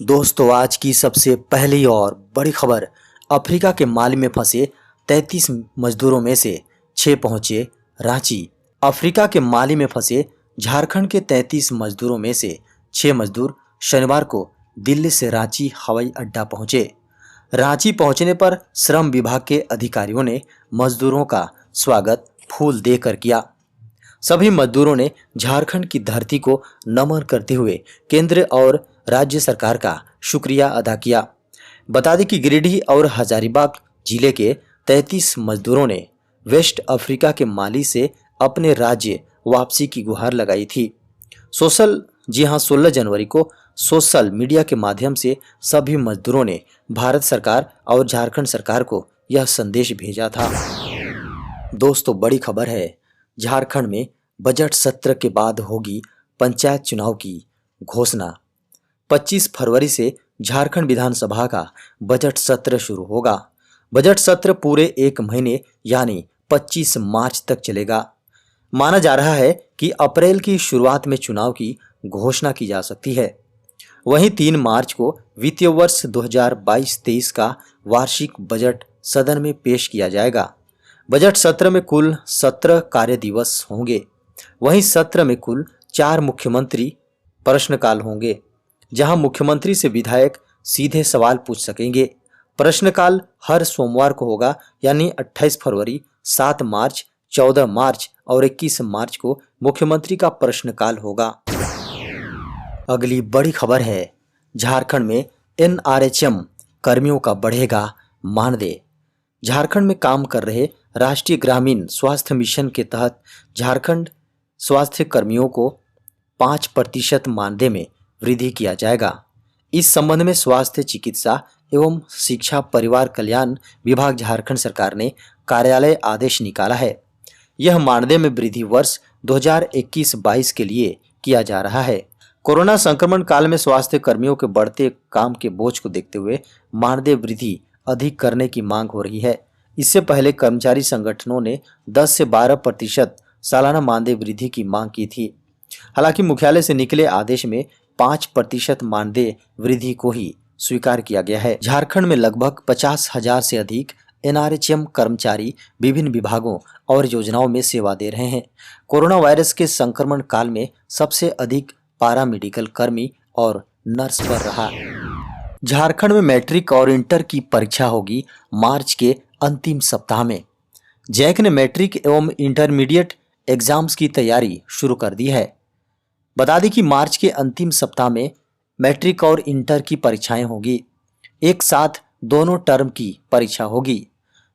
दोस्तों, आज की सबसे पहली और बड़ी खबर। अफ्रीका के माली में फंसे 33 मजदूरों में से 6 पहुंचे रांची। अफ्रीका के माली में फंसे झारखंड के 33 मजदूरों में से 6 मजदूर शनिवार को दिल्ली से रांची हवाई अड्डा पहुंचे। रांची पहुंचने पर श्रम विभाग के अधिकारियों ने मजदूरों का स्वागत फूल देकर किया। सभी मजदूरों ने झारखंड की धरती को नमन करते हुए केंद्र और राज्य सरकार का शुक्रिया अदा किया। बता दें कि गिरिडीह और हजारीबाग जिले के 33 मजदूरों ने वेस्ट अफ्रीका के माली से अपने राज्य वापसी की गुहार लगाई थी। 16 जनवरी को सोशल मीडिया के माध्यम से सभी मजदूरों ने भारत सरकार और झारखंड सरकार को यह संदेश भेजा था। दोस्तों, बड़ी खबर है। झारखंड में बजट सत्र के बाद होगी पंचायत चुनाव की घोषणा। 25 फरवरी से झारखंड विधानसभा का बजट सत्र शुरू होगा। बजट सत्र पूरे 1 महीने यानी 25 मार्च तक चलेगा। माना जा रहा है कि अप्रैल की शुरुआत में चुनाव की घोषणा की जा सकती है। वहीं 3 मार्च को वित्तीय वर्ष 2022-23 का वार्षिक बजट सदन में पेश किया जाएगा। बजट सत्र में कुल 17 कार्य दिवस होंगे। वहीं सत्र में कुल 4 मुख्यमंत्री प्रश्नकाल होंगे, जहां मुख्यमंत्री से विधायक सीधे सवाल पूछ सकेंगे। प्रश्नकाल हर सोमवार को होगा, यानी 28 फरवरी, 7 मार्च, 14 मार्च और 21 मार्च को मुख्यमंत्री का प्रश्नकाल होगा। अगली बड़ी खबर है। झारखंड में एनआरएचएम कर्मियों का बढ़ेगा मानदेय। झारखंड में काम कर रहे राष्ट्रीय ग्रामीण स्वास्थ्य मिशन के तहत झारखंड स्वास्थ्य कर्मियों को 5% मानदेय में वृद्धि किया जाएगा। इस संबंध में स्वास्थ्य, चिकित्सा एवं शिक्षा परिवार कल्याण विभाग झारखंड सरकार ने कार्यालय आदेश निकाला है। यह मानदेय में वृद्धि वर्ष 2021-22 के लिए किया जा रहा है। कोरोना संक्रमण काल में स्वास्थ्य कर्मियों के बढ़ते काम के बोझ को देखते हुए मानदेय वृद्धि अधिक करने की मांग हो रही है। इससे पहले कर्मचारी संगठनों ने 10 से 12% सालाना मानदेय वृद्धि की मांग की थी। हालांकि मुख्यालय से निकले आदेश में 5% मानदेय वृद्धि को ही स्वीकार किया गया है। झारखंड में लगभग 50,000 से अधिक एनआरएचएम कर्मचारी विभिन्न विभागों और योजनाओं में सेवा दे रहे हैं। कोरोना वायरस के संक्रमण काल में सबसे अधिक पारामेडिकल कर्मी और नर्स पर रहा। झारखंड में मैट्रिक और इंटर की परीक्षा होगी मार्च के अंतिम सप्ताह में। जैक ने मैट्रिक एवं इंटरमीडिएट एग्जाम्स की तैयारी शुरू कर दी है। बता दें कि मार्च के अंतिम सप्ताह में मैट्रिक और इंटर की परीक्षाएं होगी। एक साथ दोनों टर्म की परीक्षा होगी।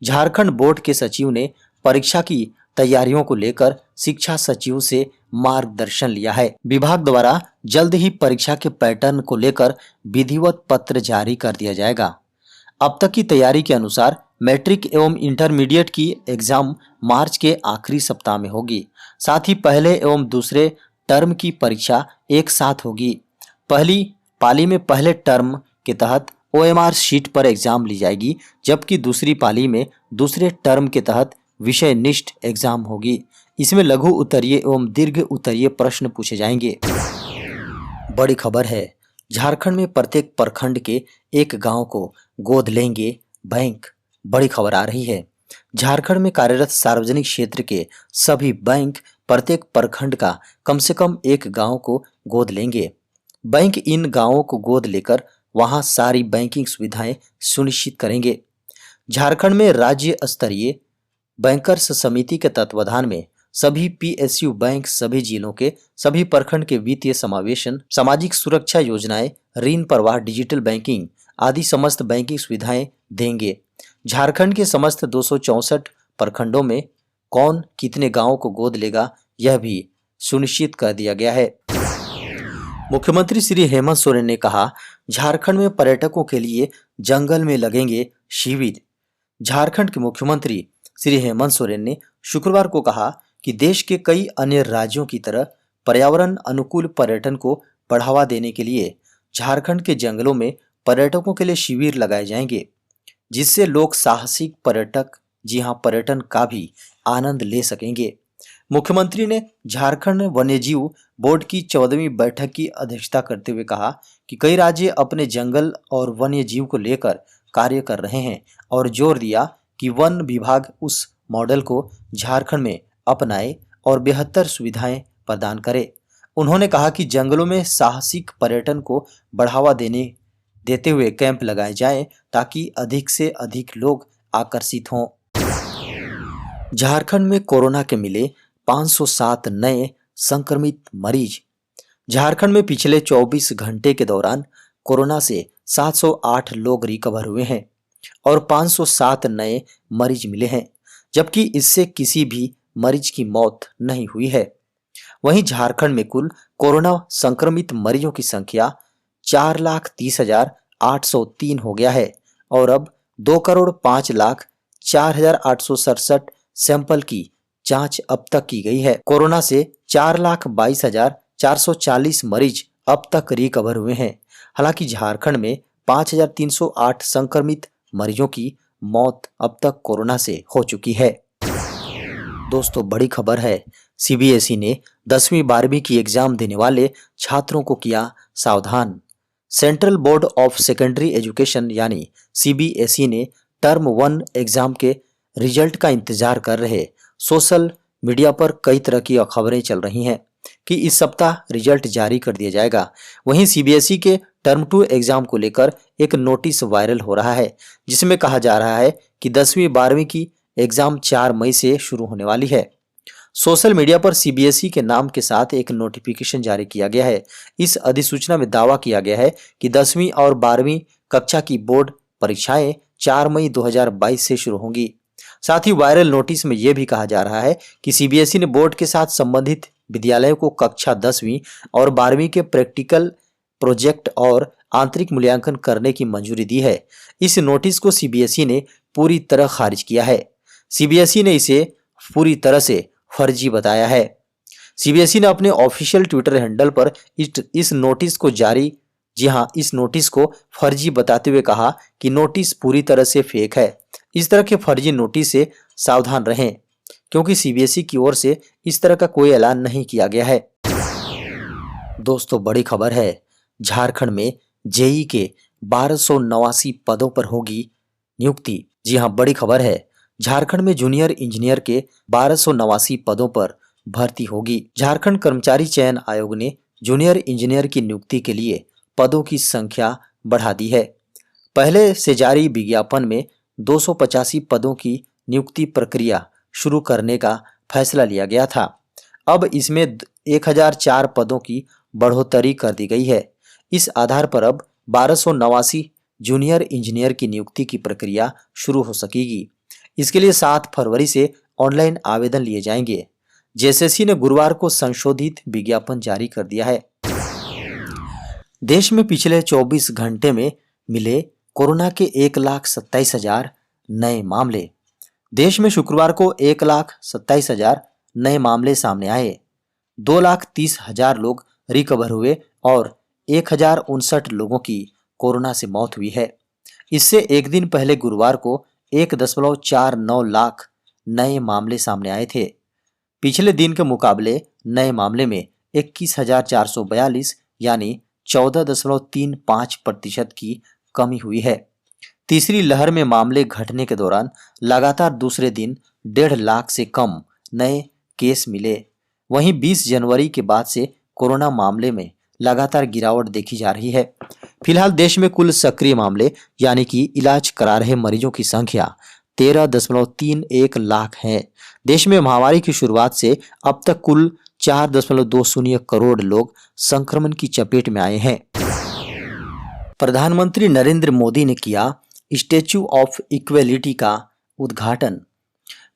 झारखंड बोर्ड के सचिव ने परीक्षा की तैयारियों को लेकर शिक्षा सचिव से मार्गदर्शन लिया है। विभाग द्वारा जल्द ही परीक्षा के पैटर्न को लेकर विधिवत पत्र जारी कर दिया जाएगा। अब तक की तैयारी के अनुसार मैट्रिक एवं इंटरमीडिएट की एग्जाम मार्च के आखिरी सप्ताह में होगी। साथ ही पहले एवं दूसरे टर्म की परीक्षा एक साथ होगी। पहली पाली में पहले टर्म के तहत ओएमआर शीट पर एग्जाम ली जाएगी, जबकि दूसरी पाली में दूसरे टर्म के तहत विषय निष्ठ एग्जाम होगी। इसमें लघु उत्तरीय एवं दीर्घ उत्तरीय प्रश्न पूछे जाएंगे। बड़ी खबर है। झारखंड में प्रत्येक प्रखंड के एक गांव को गोद लेंगे बैंक। बड़ी खबर आ रही है। झारखंड में कार्यरत सार्वजनिक क्षेत्र के सभी बैंक प्रत्येक प्रखंड का कम से कम एक गांव को गोद लेंगे। बैंक इन गांवों को गोद लेकर वहां सारी बैंकिंग सुविधाएं सुनिश्चित करेंगे। झारखंड में राज्य स्तरीय बैंकर्स समिति के तत्वाधान में सभी पीएसयू बैंक सभी जिलों के सभी प्रखंड के वित्तीय समावेशन, सामाजिक सुरक्षा योजनाएं, ऋण प्रवाह, डिजिटल बैंकिंग आदि समस्त बैंकिंग सुविधाएं देंगे। झारखंड के समस्त 264 प्रखंडों में कौन कितने गांवों को गोद लेगा, यह भी सुनिश्चित कर दिया गया है। मुख्यमंत्री श्री हेमंत सोरेन ने कहा, झारखंड में पर्यटकों के लिए जंगल में लगेंगे शिविर। झारखंड के मुख्यमंत्री श्री हेमंत सोरेन ने शुक्रवार को कहा कि देश के कई अन्य राज्यों की तरह पर्यावरण अनुकूल पर्यटन को बढ़ावा देने के लिए झारखंड के जंगलों में पर्यटकों के लिए शिविर लगाए जाएंगे, जिससे लोग साहसिक पर्यटक पर्यटन का भी आनंद ले सकेंगे। मुख्यमंत्री ने झारखंड वन्यजीव बोर्ड की 14वीं बैठक की अध्यक्षता करते हुए कहा कि कई राज्य अपने जंगल और वन्यजीव को लेकर कार्य कर रहे हैं और जोर दिया कि वन विभाग उस मॉडल को झारखंड में अपनाए और बेहतर सुविधाएं प्रदान करे। उन्होंने कहा कि जंगलों में साहसिक पर्यटन को बढ़ावा देते हुए कैंप लगाए जाएं ताकि अधिक से अधिक लोग आकर्षित हों। झारखंड में कोरोना के मिले 507 नए संक्रमित मरीज। झारखंड में पिछले 24 घंटे के दौरान कोरोना से 708 लोग रिकवर हुए हैं और 507 नए मरीज मिले हैं, जबकि इससे किसी भी मरीज की मौत नहीं हुई है। वहीं झारखंड में कुल कोरोना संक्रमित मरीजों की संख्या 4,30,803 हो गया है और अब 2,05,04,867 सैंपल की जांच अब तक की गई है। कोरोना से 4,22,440 मरीज अब तक रिकवर हुए हैं। हालांकि झारखंड में 5,308 संक्रमित मरीजों की मौत अब तक कोरोना से हो चुकी है। दोस्तों, बड़ी खबर है, सीबीएसई ने 10वीं 12वीं की एग्जाम देने वाले छात्रों को किया सावधान। Central board of secondary education यानी सीबीएसई ने टर्म 1 एग्जाम के रिजल्ट का इंतजार कर रहे सोशल मीडिया पर कई तरह की खबरें चल रही हैं कि इस सप्ताह रिजल्ट जारी कर दिया जाएगा। वहीं सीबीएसई के टर्म 2 एग्जाम को लेकर एक नोटिस वायरल हो रहा है, जिसमें कहा जा रहा है कि 10वीं 12वीं की एग्जाम 4 मई से शुरू होने वाली है। सोशल मीडिया पर सीबीएसई के नाम के साथ एक नोटिफिकेशन जारी किया गया है। इस अधिसूचना में दावा किया गया है कि 10वीं और 12वीं कक्षा की बोर्ड परीक्षाएं 4 मई 2022 से शुरू होंगी। साथ ही वायरल नोटिस में यह भी कहा जा रहा है कि सीबीएसई ने बोर्ड के साथ संबंधित विद्यालयों को कक्षा 10वीं और 12वीं के प्रैक्टिकल प्रोजेक्ट और आंतरिक मूल्यांकन करने की मंजूरी दी है। इस नोटिस को सीबीएसई ने पूरी तरह खारिज किया है। सीबीएसई ने इसे पूरी तरह से फर्जी बताया है। सीबीएसई ने अपने ऑफिशियल ट्विटर हैंडल पर इस नोटिस को फर्जी बताते हुए कहा कि नोटिस पूरी तरह से फेक है। इस तरह के फर्जी नोटिस से सावधान रहें, क्योंकि सीबीएसई की ओर से इस तरह का कोई ऐलान नहीं किया गया है। दोस्तों, बड़ी खबर है, झारखंड में जेईई के 1289 पदों पर होगी नियुक्ति। जी हां, बड़ी खबर है, झारखंड में जूनियर इंजीनियर के 1289 पदों पर भर्ती होगी। झारखंड कर्मचारी चयन आयोग ने जूनियर इंजीनियर की नियुक्ति के लिए पदों की संख्या बढ़ा दी है। पहले से जारी विज्ञापन में 285 पदों की नियुक्ति प्रक्रिया शुरू करने का फैसला लिया गया था। अब इसमें 1004 पदों की बढ़ोतरी कर दी गई है। इस आधार पर अब 1289 जूनियर इंजीनियर की नियुक्ति की प्रक्रिया शुरू हो सकेगी। इसके लिए 7 फरवरी से ऑनलाइन आवेदन लिए जाएंगे। जेएसएससी ने गुरुवार को संशोधित विज्ञापन जारी कर दिया है। देश में पिछले 24 घंटे में मिले कोरोना के 1,27,000 नए मामले। देश में शुक्रवार को 1,27,000 नए मामले सामने आए। 2,30,000 लोग रिकवर हुए और 1,059 लोगों की कोरोना से मौत हुई है। इससे एक दिन पहले गुरुवार को 1.49 लाख नए मामले सामने आए थे। पिछले दिन के मुकाबले नए मामले में 21,442 यानी 14.35% की कमी हुई है। तीसरी लहर में मामले घटने के दौरान लगातार दूसरे दिन 1.5 लाख से कम नए केस मिले। वहीं 20 जनवरी के बाद से कोरोना मामले में लगातार गिरावट देखी जा रही है। फिलहाल देश में कुल सक्रिय मामले यानी कि इलाज करा रहे मरीजों की संख्या 13.31 लाख है। देश में महामारी की शुरुआत से अब तक कुल 4.20 करोड़ लोग संक्रमण की चपेट में आए हैं। प्रधानमंत्री नरेंद्र मोदी ने किया स्टैच्यू ऑफ इक्वेलिटी का उद्घाटन।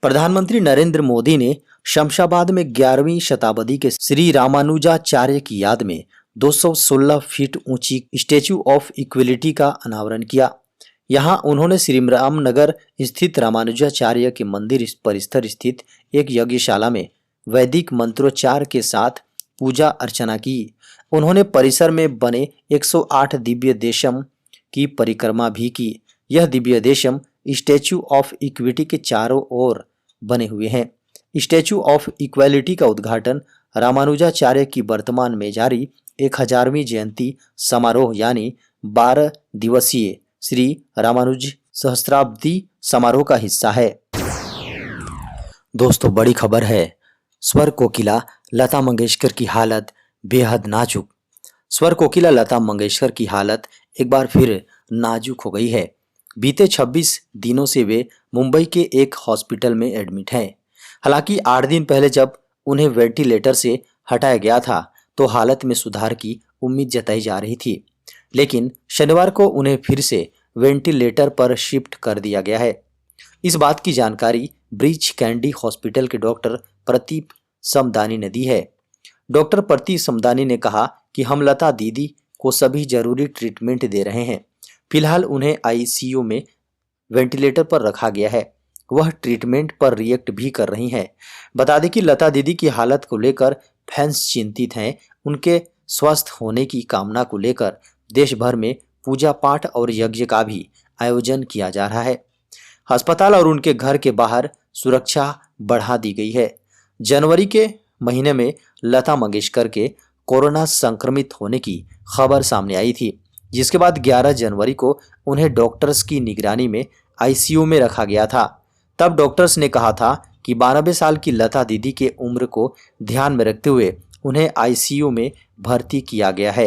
प्रधानमंत्री नरेंद्र मोदी ने शमशाबाद में 11वीं शताब्दी के श्री रामानुजाचार्य की याद में 216 फीट ऊंची स्टैच्यू ऑफ इक्वेलिटी का अनावरण किया। यहां उन्होंने श्री रामनगर स्थित रामानुजाचार्य के मंदिर परिसर स्थित एक यज्ञशाला में वैदिक मंत्रोच्चार के साथ पूजा अर्चना की। उन्होंने परिसर में बने 108 दिव्य देशम की परिक्रमा भी की। यह Divya Desam statue of equity के चारों ओर बने हुए हैं। स्टैचू ऑफ इक्वालिटी का उद्घाटन रामानुजाचार्य की वर्तमान में जारी 1000वीं जयंती समारोह यानी 12 दिवसीय श्री रामानुज सहस्त्राब्दी समारोह का हिस्सा है। दोस्तों, बड़ी खबर है। स्वर कोकिला लता मंगेशकर की हालत बेहद नाजुक। स्वर कोकिला लता मंगेशकर की हालत एक बार फिर नाजुक हो गई है। बीते 26 दिनों से वे मुंबई के एक हॉस्पिटल में एडमिट हैं। हालांकि 8 दिन पहले जब उन्हें वेंटिलेटर से हटाया गया था तो हालत में सुधार की उम्मीद जताई जा रही थी, लेकिन शनिवार को उन्हें फिर से वेंटिलेटर पर शिफ्ट कर दिया गया है। इस बात की जानकारी ब्रीच कैंडी हॉस्पिटल के डॉक्टर प्रतीप समदानी ने दी है। डॉक्टर प्रतीप समदानी ने कहा कि हम लता दीदी को सभी जरूरी ट्रीटमेंट दे रहे हैं। फिलहाल उन्हें आईसीयू में वेंटिलेटर पर रखा गया है। वह ट्रीटमेंट पर रिएक्ट भी कर रही हैं। बता दें कि लता दीदी की हालत को लेकर फैंस चिंतित हैं। उनके स्वस्थ होने की कामना को लेकर देश भर में पूजा पाठ और यज्ञ का भी आयोजन किया जा रहा है। अस्पताल और उनके घर के बाहर सुरक्षा बढ़ा दी गई है। जनवरी के महीने में लता मंगेशकर के कोरोना संक्रमित होने की खबर सामने आई थी, जिसके बाद 11 जनवरी को उन्हें डॉक्टर्स की निगरानी में आईसीयू में रखा गया था। तब डॉक्टर्स ने कहा था कि 92 साल की लता दीदी के उम्र को ध्यान में रखते हुए उन्हें आईसीयू में भर्ती किया गया है।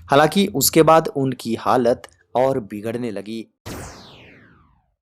हालांकि उसके बाद उनकी हालत और बिगड़ने लगी।